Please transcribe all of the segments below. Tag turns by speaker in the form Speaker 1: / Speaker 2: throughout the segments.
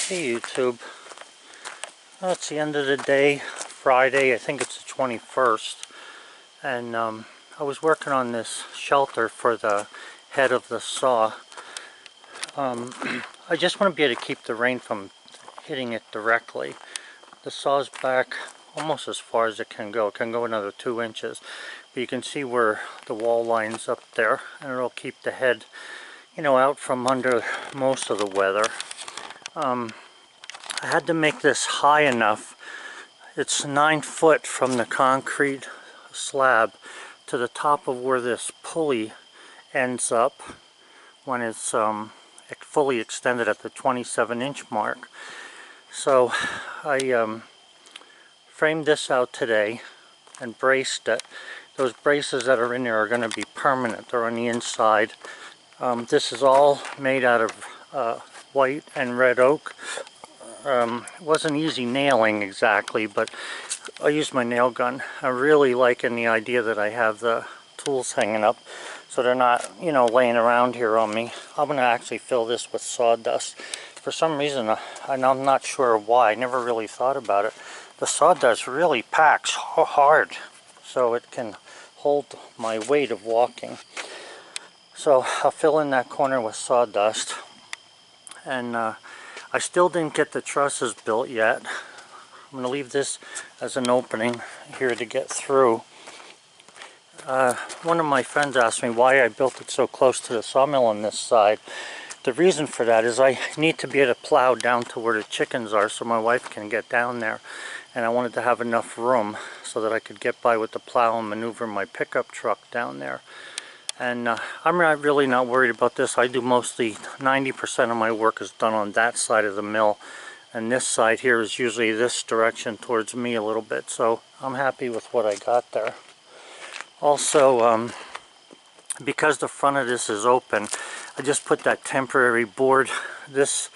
Speaker 1: Hey YouTube, well, it's the end of the day, Friday, I think it's the 21st, and I was working on this shelter for the head of the saw. I just want to be able to keep the rain from hitting it directly. The saw's back almost as far as it can go. It can go another 2 inches, but you can see where the wall line's up there, and it'll keep the head, out from under most of the weather. I had to make this high enough. It's 9 foot from the concrete slab to the top of where this pulley ends up when it's fully extended at the 27-inch mark. So I framed this out today and braced it. Those braces that are in there are going to be permanent. They're on the inside. This is all made out of white and red oak. It wasn't easy nailing exactly, but I used my nail gun. I'm really liking the idea that I have the tools hanging up so they're not, laying around here on me. I'm going to actually fill this with sawdust. For some reason, and I'm not sure why, I never really thought about it, the sawdust really packs hard so it can hold my weight of walking. So I'll fill in that corner with sawdust, and I still didn't get the trusses built yet. I'm going to leave this as an opening here to get through. One of my friends asked me why I built it so close to the sawmill on this side. The reason for that is I need to be able to plow down to where the chickens are so my wife can get down there. And I wanted to have enough room so that I could get by with the plow and maneuver my pickup truck down there. And I'm really not worried about this. I do mostly 90% of my work is done on that side of the mill, and this side here is usually this direction towards me a little bit, so I'm happy with what I got there. Also, because the front of this is open, I just put that temporary board. This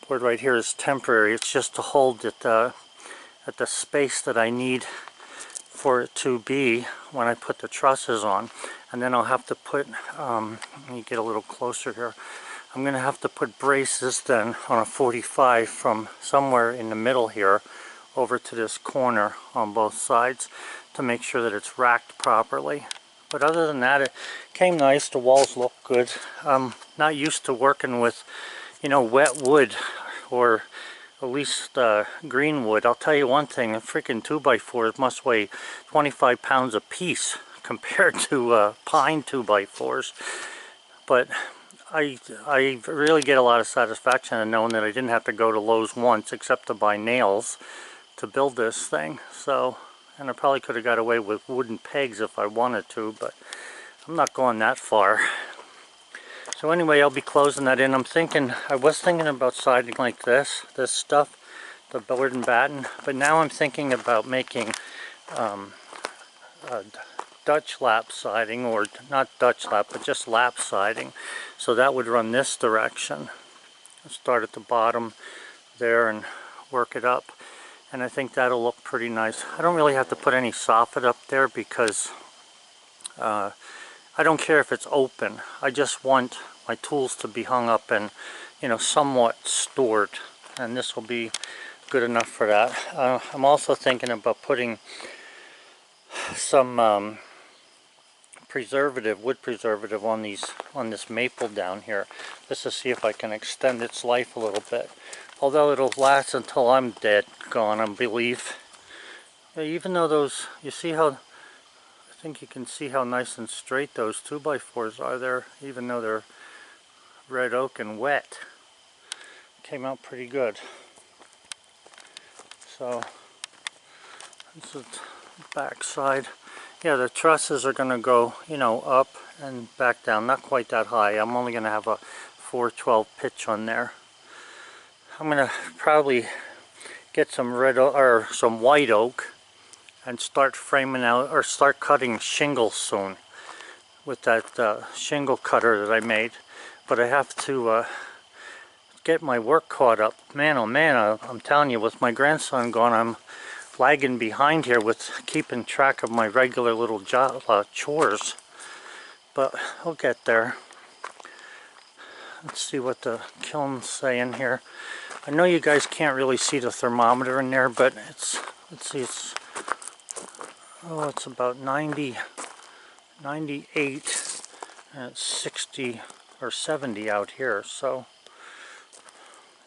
Speaker 1: board right here is temporary. It's just to hold it at the space that I need for it to be when I put the trusses on. And then I'll have to put, let me get a little closer here. I'm going to have to put braces then on a 45 from somewhere in the middle here over to this corner on both sides to make sure that it's racked properly. But other than that, it came nice. The walls look good. I'm not used to working with, wet wood, or at least green wood. I'll tell you one thing, a freaking 2x4 must weigh 25 pounds a piece compared to pine 2x4s. But I really get a lot of satisfaction in knowing that I didn't have to go to Lowe's once except to buy nails to build this thing. So, and I probably could have got away with wooden pegs if I wanted to, but I'm not going that far. So anyway, I'll be closing that in. I was thinking about siding like this stuff, the board and batten, but now I'm thinking about making Dutch lap siding, or not Dutch lap, but just lap siding. So that would run this direction. Start at the bottom there and work it up. And I think that'll look pretty nice. I don't really have to put any soffit up there because I don't care if it's open. I just want my tools to be hung up and, somewhat stored. And this will be good enough for that. I'm also thinking about putting some wood preservative on this maple down here, just to see if I can extend its life a little bit. Although it'll last until I'm dead, gone, I believe. Even though those, you see how, I think you can see how nice and straight those 2x4s are there, even though they're red oak and wet. Came out pretty good. So, this is the back side. Yeah, the trusses are going to go, up and back down. Not quite that high. I'm only going to have a 412 pitch on there. I'm going to probably get some red or some white oak and start framing out, or start cutting shingles soon with that shingle cutter that I made. But I have to get my work caught up. Man, oh man, I'm telling you, with my grandson gone, I'm lagging behind here with keeping track of my regular little chores. But I'll get there. Let's see what the kiln's saying here. I know you guys can't really see the thermometer in there, but it's, let's see, it's about 90, 98, and it's 60 or 70 out here, so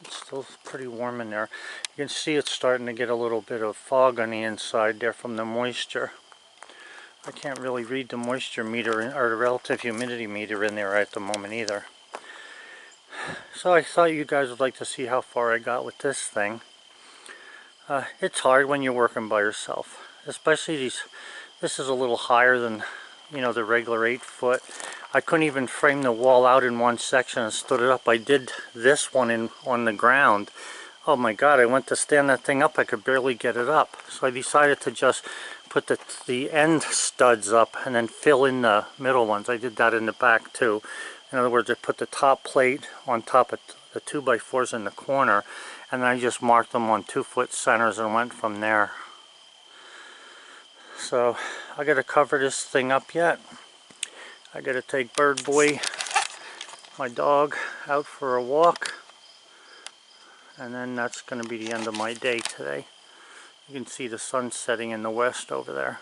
Speaker 1: it's still pretty warm in there. You can see it's starting to get a little bit of fog on the inside there from the moisture. I can't really read the moisture meter or the relative humidity meter in there at the moment either. So I thought you guys would like to see how far I got with this thing. It's hard when you're working by yourself, especially this is a little higher than, you know, the regular 8-foot. I couldn't even frame the wall out in one section and stood it up. I did this one on the ground. Oh my god, I went to stand that thing up, I could barely get it up. So I decided to just put the end studs up and then fill in the middle ones. I did that in the back too. In other words, I put the top plate on top of the 2x4s in the corner, and then I just marked them on 2-foot centers and went from there. So I gotta cover this thing up yet. I gotta take Bird Boy, my dog, out for a walk, and then that's gonna be the end of my day today. You can see the sun setting in the west over there.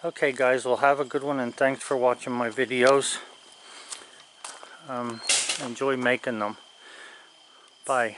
Speaker 1: Okay guys, well, have a good one, and thanks for watching my videos. Enjoy making them. Bye.